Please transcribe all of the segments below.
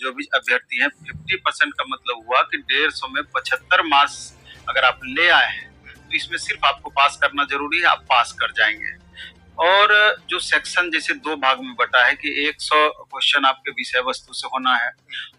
जो भी अभ्यर्थी हैं 50% का मतलब हुआ कि 150 में 75 मार्क्स अगर आप ले आए हैं तो इसमें सिर्फ आपको पास करना जरूरी है, आप पास कर जाएंगे। और जो सेक्शन जैसे दो भाग में बटा है कि 100 क्वेश्चन आपके विषय वस्तु से होना है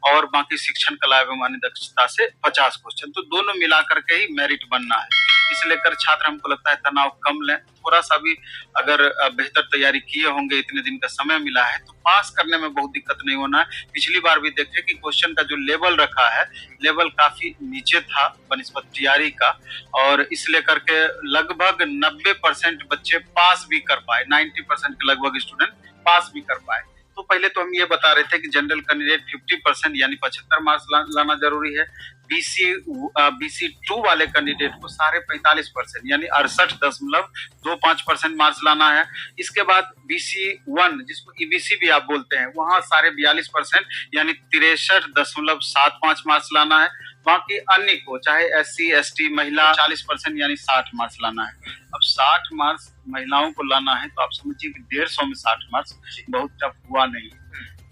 और बाकी शिक्षण कला एवं अन्य दक्षता से 50 क्वेश्चन, तो दोनों मिला करके ही मेरिट बनना है। इसे लेकर छात्र हमको लगता है तनाव कम लें, थोड़ा सा भी अगर बेहतर तैयारी किए होंगे, इतने दिन का समय मिला है तो पास करने में बहुत दिक्कत नहीं होना है। पिछली बार भी देखे कि क्वेश्चन का जो लेवल रखा है, लेवल काफी नीचे था बनिस्बत तैयारी का, और इस लेकर के लगभग 90% बच्चे पास भी कर पाए, 90% के लगभग स्टूडेंट पास भी कर पाए। तो पहले तो हम ये बता रहे थे कि जनरल कैंडिडेट 50% यानी 75 मार्क्स लाना जरूरी है। बीसी 2 वाले कैंडिडेट को साढ़े 45% यानी 68.25% मार्क्स लाना है। इसके बाद बीसी 1 जिसको ईबीसी भी आप बोलते हैं, वहां साढ़े 42% यानी 63.75 मार्क्स लाना है। बाकी अन्य को चाहे एससी एसटी महिला 40% यानी 60 मार्क्स लाना है। अब 60 मार्क्स महिलाओं को लाना है तो आप समझिए कि 150 में 60 मार्क्स बहुत टफ हुआ नहीं।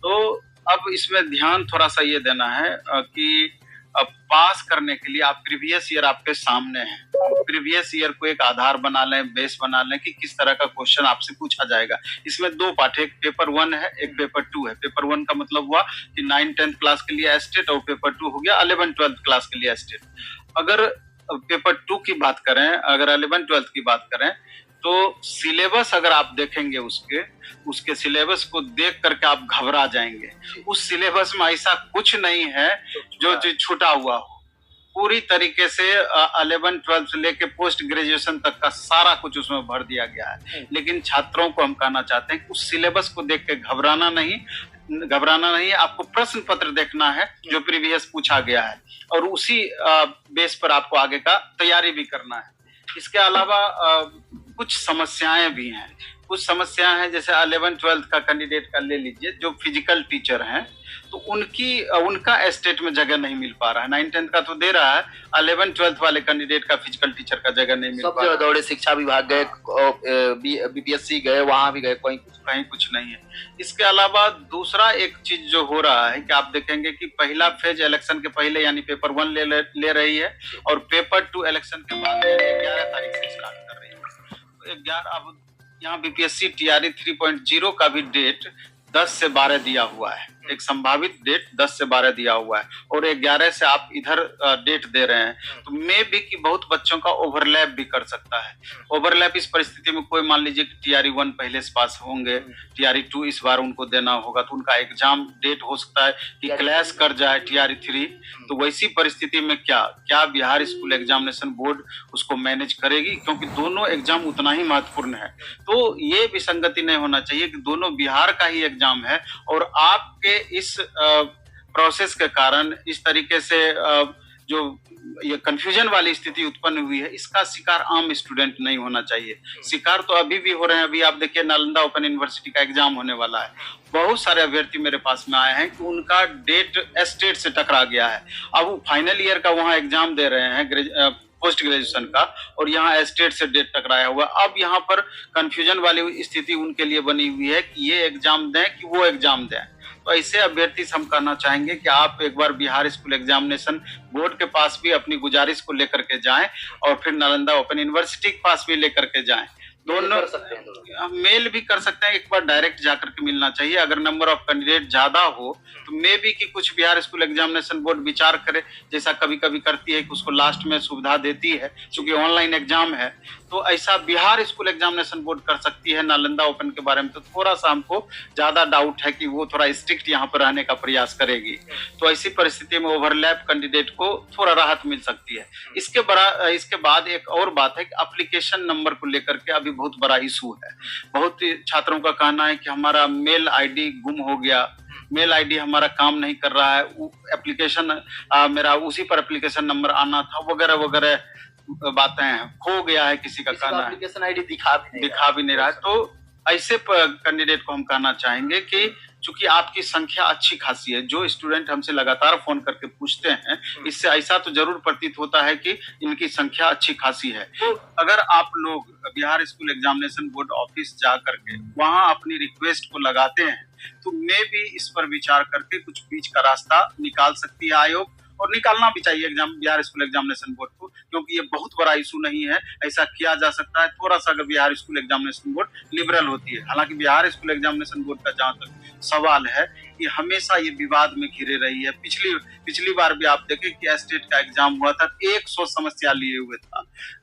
तो अब इसमें ध्यान थोड़ा सा ये देना है कि अब पास करने के लिए आप प्रीवियस ईयर आपके सामने है, प्रीवियस ईयर को एक आधार बना लें, बेस बना लें कि किस तरह का क्वेश्चन आपसे पूछा जाएगा। इसमें दो पार्ट है, एक पेपर 1 है, एक पेपर 2 है। पेपर 1 का मतलब हुआ कि 9-10 क्लास के लिए एस्टेट, और पेपर 2 हो गया 11-12 क्लास के लिए एस्टेट। अगर पेपर 2 की बात करें, अगर 11-12 की बात करें तो सिलेबस अगर आप देखेंगे उसके सिलेबस को देख करके आप घबरा जाएंगे। उस सिलेबस में ऐसा कुछ नहीं है जो छूटा हुआ हो। पूरी तरीके से 11-12 से लेके पोस्ट ग्रेजुएशन तक का सारा कुछ उसमें भर दिया गया है। लेकिन छात्रों को हम कहना चाहते हैं कि उस सिलेबस को देख के घबराना नहीं, आपको प्रश्न पत्र देखना है जो प्रीवियस पूछा गया है, और उसी बेस पर आपको आगे का तैयारी भी करना है। इसके अलावा कुछ समस्याएं भी हैं। कुछ समस्याएं हैं जैसे 11-12 का कैंडिडेट का ले लीजिए, जो फिजिकल टीचर हैं तो उनका एस्टेट में जगह नहीं मिल पा रहा है। 9-10 का तो दे रहा है, 11-12 वाले कैंडिडेट का फिजिकल टीचर का जगह नहीं मिल पा रहा है। दौड़े, शिक्षा विभाग गए, बीपीएससी गए, वहां भी गए, कहीं कुछ नहीं है। इसके अलावा दूसरा एक चीज जो हो रहा है कि आप देखेंगे कि पहला फेज इलेक्शन के पहले यानी पेपर 1 ले रही है, और पेपर 2 इलेक्शन के बाद 11 तारीख से स्टार्ट कर रही है। 11 अब यहाँ बीपीएससी टीआरई 3.0 का भी डेट 10 से 12 दिया हुआ है, एक संभावित डेट 10 से 12 दिया हुआ है, और 11 से आप इधर डेट दे रहे हैं। तो मे भी कि बहुत बच्चों का ओवरलैप भी कर सकता है। ओवरलैप इस परिस्थिति में कोई मान लीजिए कि टीआरई 1 पहले से पास होंगे, टीआरई 2 इस बार उनको देना होगा, तो उनका एग्जाम डेट हो सकता है कि क्लैश कर जाए टीआरई 3। तो वैसी परिस्थिति में क्या बिहार स्कूल एग्जामिनेशन बोर्ड उसको मैनेज करेगी, क्योंकि दोनों एग्जाम उतना ही महत्वपूर्ण है। तो ये विसंगति नहीं होना चाहिए कि दोनों बिहार का ही एग्जाम है, और आपके इस प्रोसेस के कारण इस तरीके से जो ये कंफ्यूजन वाली स्थिति उत्पन्न हुई है, इसका शिकार आम स्टूडेंट नहीं होना चाहिए। शिकार तो अभी भी हो रहे हैं। अभी आप देखिए नालंदा ओपन यूनिवर्सिटी का एग्जाम होने वाला है, बहुत सारे अभ्यर्थी मेरे पास में आए हैं कि उनका डेट एस्टेट से टकरा गया है। अब वो फाइनल ईयर का वहां एग्जाम दे रहे हैं पोस्ट ग्रेजुएशन का, और यहाँ एस्टेट से डेट टकराया हुआ। अब यहाँ पर कंफ्यूजन वाली स्थिति उनके लिए बनी हुई है कि ये एग्जाम दें कि वो एग्जाम दें। तो ऐसे अभ्यर्थी से हम कहना चाहेंगे कि आप एक बार बिहार स्कूल एग्जामिनेशन बोर्ड के पास भी अपनी गुजारिश को लेकर के जाएं, और फिर नालंदा ओपन यूनिवर्सिटी के पास भी लेकर के जाएं। दोनों मेल भी कर सकते हैं, एक बार डायरेक्ट जाकर के मिलना चाहिए। अगर नंबर ऑफ कैंडिडेट ज्यादा हो तो मे भी कि कुछ बिहार स्कूल एग्जामिनेशन बोर्ड विचार करे, जैसा कभी कभी करती है कि उसको लास्ट में सुविधा देती है, क्योंकि ऑनलाइन एग्जाम है। तो ऐसा बिहार स्कूल एग्जामिनेशन बोर्ड कर सकती है। नालंदा ओपन के बारे में तो थोड़ा सा हमको ज्यादा डाउट है कि वो थोड़ा स्ट्रिक्ट यहाँ पर रहने का प्रयास करेगी। तो ऐसी परिस्थिति में ओवरलैप कैंडिडेट को थोड़ा राहत मिल सकती है। इसके बाद एक और बात है कि एप्लीकेशन नंबर को लेकर के अभी बहुत बड़ा इशू है। बहुत छात्रों का कहना है कि हमारा मेल आईडी गुम हो गया, मेल आईडी हमारा काम नहीं कर रहा है, एप्लीकेशन मेरा उसी पर एप्लीकेशन नंबर आना था, वगैरह वगैरह बातें हैं, खो गया है किसी का कहना है, एप्लीकेशन आईडी दिखा भी नहीं रहा है। तो ऐसे कैंडिडेट को हम कहना चाहेंगे कि चूंकि आपकी संख्या अच्छी खासी है, जो स्टूडेंट हमसे लगातार फोन करके पूछते हैं, इससे ऐसा तो जरूर प्रतीत होता है कि इनकी संख्या अच्छी खासी है। तो अगर आप लोग Bihar school examination board office जा करके वहां अपनी रिक्वेस्ट को लगाते हैं, तो मे भी इस पर विचार करके कुछ बीच का रास्ता निकाल सकती है आयोग, और निकालना भी चाहिए बिहार स्कूल एग्जामिनेशन बोर्ड को, क्योंकि ये बहुत बड़ा इशू नहीं है। ऐसा किया जा सकता है थोड़ा सा, अगर Bihar school examination board liberal होती है। हालांकि बिहार स्कूल एग्जामिनेशन बोर्ड का जहां तक सवाल है कि हमेशा ये विवाद में घिरे रही है। पिछली बार भी आप देखें कि स्टेट का एग्जाम हुआ था, 100 समस्या लिए हुए था,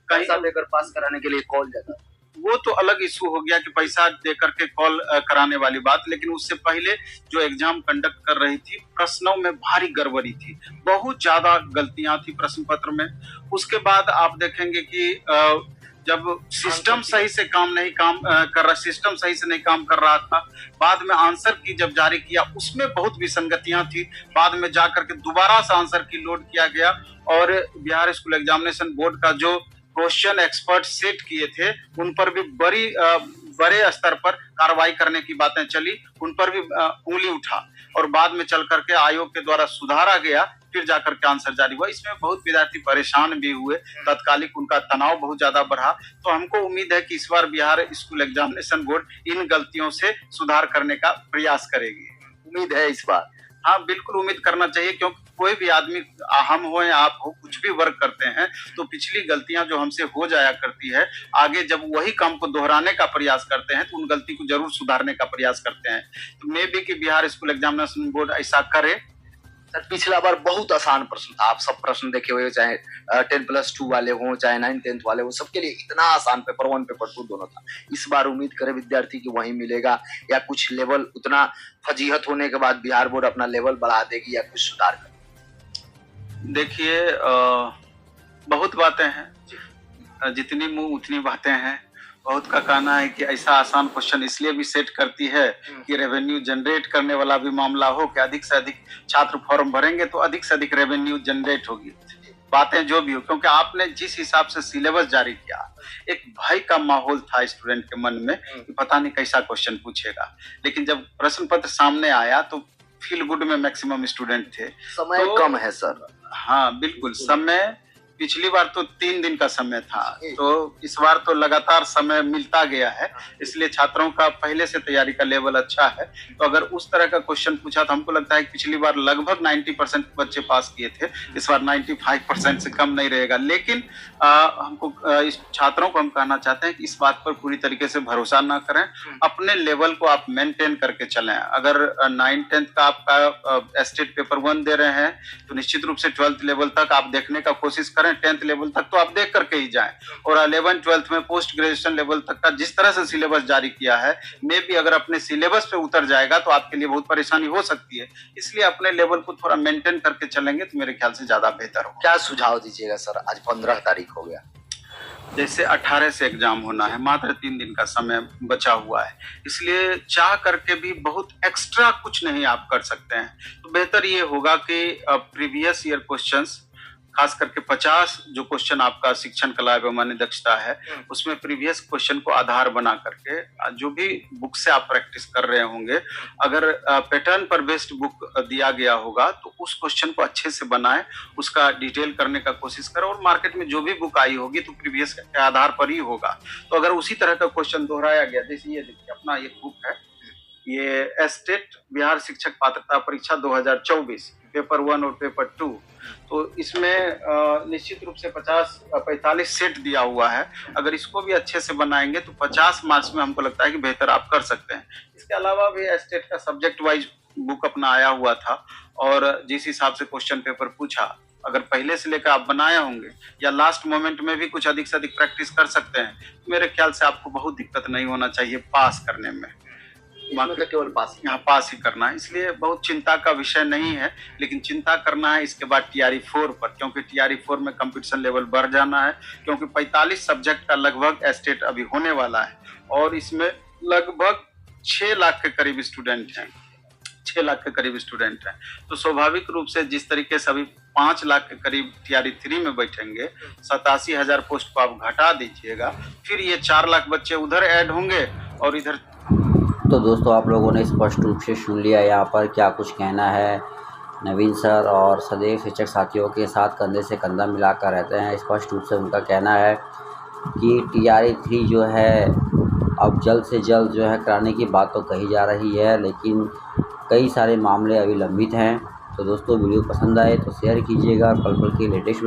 पैसा देकर पास कराने के लिए कॉल जाता, वो तो अलग इशू हो गया कि पैसा दे करके कॉल कराने वाली बात। लेकिन उससे पहले जो एग्जाम कंडक्ट कर रही थी, प्रश्नों में भारी गड़बड़ी थी, बहुत ज्यादा गलतियां थी प्रश्न पत्र में। उसके बाद आप देखेंगे कि जब सिस्टम सही से सिस्टम सही से नहीं काम कर रहा था, बाद में आंसर की जब जारी किया उसमें बहुत विसंगतियां थी। बाद में जाकर के दोबारा से आंसर की लोड किया गया, और बिहार स्कूल एग्जामिनेशन बोर्ड का जो क्वेश्चन एक्सपर्ट सेट किए थे, उन पर भी बड़े स्तर पर कार्रवाई करने की बातें चली, उन पर भी उंगली उठा, और बाद में चल करके आयोग के द्वारा सुधारा गया, फिर जाकर के आंसर जारी हुआ। इसमें बहुत विद्यार्थी परेशान भी हुए, तत्कालिक उनका तनाव बहुत ज्यादा बढ़ा। तो हमको उम्मीद है कि इस बार बिहार स्कूल एग्जामिनेशन बोर्ड इन गलतियों से सुधार करने का प्रयास करेगी। उम्मीद है इस बार? हाँ, बिल्कुल उम्मीद करना चाहिए, क्योंकि कोई भी आदमी, हम हो या आप हो, कुछ भी वर्क करते हैं तो पिछली गलतियां जो हमसे हो जाया करती है, आगे जब वही काम को दोहराने का प्रयास करते हैं तो उन गलती को जरूर सुधारने का प्रयास करते हैं। तो मे बी कि बिहार स्कूल एग्जामिनेशन बोर्ड ऐसा करे। सर, पिछला बार बहुत आसान प्रश्न था, आप सब प्रश्न देखे हुए, चाहे 10+2 वाले हों, चाहे 9-10 वाले हों, सबके लिए इतना आसान पेपर 1 पेपर 2 दोनों था। इस बार उम्मीद करें विद्यार्थी की वही मिलेगा, या कुछ लेवल उतना फजीहत होने के बाद बिहार बोर्ड अपना लेवल बढ़ा देगी या कुछ सुधार करेगी? देखिए, बहुत बातें हैं, जितनी मुंह उतनी बातें हैं। बहुत का कहना है कि ऐसा आसान क्वेश्चन इसलिए भी सेट करती है कि रेवेन्यू जनरेट करने वाला भी मामला हो, कि अधिक से अधिक छात्र फॉर्म भरेंगे तो अधिक से अधिक रेवेन्यू जनरेट होगी। बातें जो भी हो, क्योंकि आपने जिस हिसाब से सिलेबस जारी किया, एक भय का माहौल था स्टूडेंट के मन में कि पता नहीं कैसा क्वेश्चन पूछेगा। लेकिन जब प्रश्न पत्र सामने आया तो फील गुड में मैक्सिमम स्टूडेंट थे। समय तो कम है सर। हाँ बिल्कुल, समय पिछली बार तो 3 दिन का समय था, तो इस बार तो लगातार समय मिलता गया है, इसलिए छात्रों का पहले से तैयारी का लेवल अच्छा है। तो अगर उस तरह का क्वेश्चन पूछा तो हमको लगता है कि पिछली बार लगभग 90% बच्चे पास किए थे, इस बार 95% से कम नहीं रहेगा। लेकिन हमको इस छात्रों को हम कहना चाहते हैं कि इस बात पर पूरी तरीके से भरोसा ना करें, अपने लेवल को आप मेंटेन करके चलें। अगर 9th-10th का आपका स्टेट पेपर 1 दे रहे हैं तो निश्चित रूप से 12th लेवल तक आप देखने का कोशिश करें। 10th लेवल तक तो आप देख करके ही जाएं, और 11th-12th में पोस्ट ग्रेजुएशन लेवल तक का जिस तरह से सिलेबस जारी किया है, मे भी अगर अपने सिलेबस पे उतर जाएगा तो आपके लिए बहुत परेशानी हो सकती है। इसलिए अपने लेवल को थोड़ा मेंटेन करके चलेंगे तो मेरे ख्याल से ज्यादा बेहतर होगा। क्या सुझाव दीजिएगा सर? आज 15 तारीख हो गया, जैसे 18 से एग्जाम होना है, मात्र 3 दिन का समय बचा हुआ है, इसलिए चाह करके भी बहुत एक्स्ट्रा कुछ नहीं आप कर सकते हैं। तो बेहतर ये होगा कि प्रीवियस ईयर क्वेश्चंस, खास करके 50 जो क्वेश्चन आपका शिक्षण कला एवं अन्य दक्षता है, उसमें प्रीवियस क्वेश्चन को आधार बना करके जो भी बुक से आप प्रैक्टिस कर रहे होंगे, अगर पैटर्न पर बेस्ड बुक दिया गया होगा तो उस क्वेश्चन को अच्छे से बनाएं, उसका डिटेल करने का कोशिश करें। और मार्केट में जो भी बुक आई होगी तो प्रीवियस के आधार पर ही होगा। तो अगर उसी तरह का क्वेश्चन दोहराया गया, जैसे ये देखिए अपना एक बुक है, ये स्टेट बिहार शिक्षक पात्रता परीक्षा 2024 पेपर 1 और पेपर 2, तो इसमें निश्चित रूप से 45 सेट दिया हुआ है। अगर इसको भी अच्छे से बनाएंगे तो 50 मार्क्स में हमको लगता है कि बेहतर आप कर सकते हैं। इसके अलावा भी स्टेट का सब्जेक्ट वाइज बुक अपना आया हुआ था, और जिस हिसाब से क्वेश्चन पेपर पूछा, अगर पहले से लेकर आप बनाए होंगे या लास्ट मोमेंट में भी कुछ अधिक से अधिक प्रैक्टिस कर सकते हैं, तो मेरे ख्याल से आपको बहुत दिक्कत नहीं होना चाहिए पास करने में। केवल पास ही करना है, इसलिए बहुत चिंता का विषय नहीं है। लेकिन चिंता करना है इसके बाद TRE 4 पर, क्योंकि TRE 4 में कंपटीशन लेवल बढ़ जाना है, क्योंकि 45 सब्जेक्ट का लगभग स्टेट अभी होने वाला है, और इसमें लगभग 6 लाख के करीब स्टूडेंट हैं, 6 लाख के करीब स्टूडेंट हैं। तो स्वाभाविक रूप से जिस तरीके से अभी 5 लाख के करीब TRE 3 में बैठेंगे, 87,000 पोस्ट को आप घटा दीजिएगा, फिर ये 4 लाख बच्चे उधर ऐड होंगे और इधर तो दोस्तों आप लोगों ने स्पष्ट रूप से सुन लिया यहाँ पर क्या कुछ कहना है। नवीन सर और सदैव शिक्षक साथियों के साथ कंधे से कंधा मिलाकर रहते हैं। स्पष्ट रूप से उनका कहना है कि TRA 3 जो है अब जल्द से जल्द जो है कराने की बात तो कही जा रही है, लेकिन कई सारे मामले अभी लंबित हैं। तो दोस्तों वीडियो पसंद आए तो शेयर कीजिएगा और पल पल की लेटेस्ट